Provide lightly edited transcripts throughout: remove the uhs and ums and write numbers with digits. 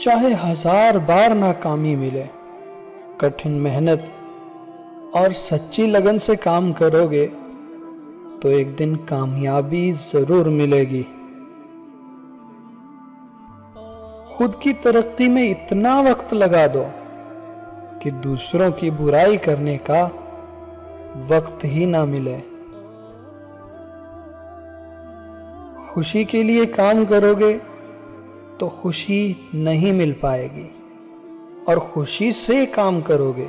چاہے 1000 بار ناکامی ملے، کٹھن محنت اور سچی لگن سے کام کرو گے تو ایک دن کامیابی ضرور ملے گی۔ خود کی ترقی میں اتنا وقت لگا دو کہ دوسروں کی برائی کرنے کا وقت ہی نہ ملے۔ خوشی کے لیے کام کرو گے تو خوشی نہیں مل پائے گی، اور خوشی سے کام کرو گے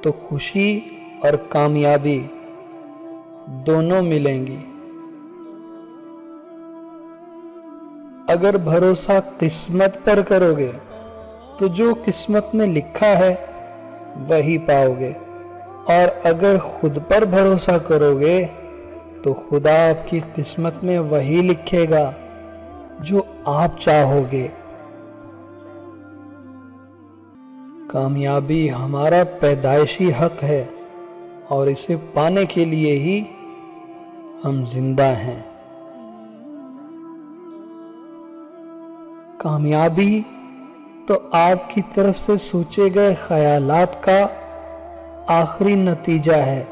تو خوشی اور کامیابی دونوں ملیں گی۔ اگر بھروسہ قسمت پر کرو گے تو جو قسمت میں لکھا ہے وہی پاؤ گے، اور اگر خود پر بھروسہ کرو گے تو خدا آپ کی قسمت میں وہی لکھے گا جو آپ چاہو گے۔ کامیابی ہمارا پیدائشی حق ہے، اور اسے پانے کے لیے ہی ہم زندہ ہیں۔ کامیابی تو آپ کی طرف سے سوچے گئے خیالات کا آخری نتیجہ ہے۔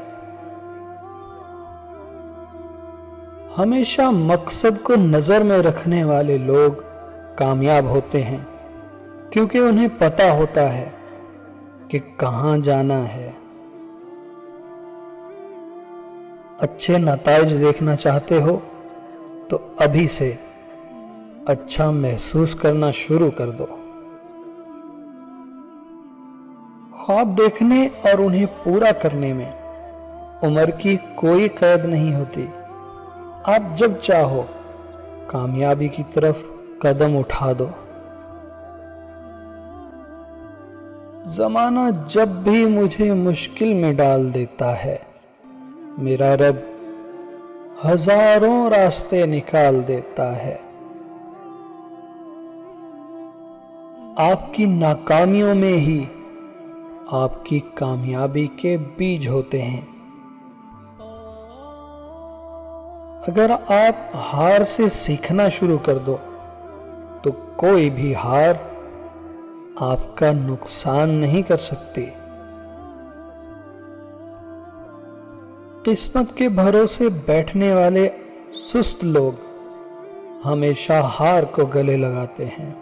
ہمیشہ مقصد کو نظر میں رکھنے والے لوگ کامیاب ہوتے ہیں، کیونکہ انہیں پتہ ہوتا ہے کہ کہاں جانا ہے۔ اچھے نتائج دیکھنا چاہتے ہو تو ابھی سے اچھا محسوس کرنا شروع کر دو۔ خواب دیکھنے اور انہیں پورا کرنے میں عمر کی کوئی قید نہیں ہوتی۔ آپ جب چاہو کامیابی کی طرف قدم اٹھا دو۔ زمانہ جب بھی مجھے مشکل میں ڈال دیتا ہے، میرا رب ہزاروں راستے نکال دیتا ہے۔ آپ کی ناکامیوں میں ہی آپ کی کامیابی کے بیج ہوتے ہیں۔ اگر آپ ہار سے سیکھنا شروع کر دو تو کوئی بھی ہار آپ کا نقصان نہیں کر سکتی۔ قسمت کے بھروسے بیٹھنے والے سست لوگ ہمیشہ ہار کو گلے لگاتے ہیں۔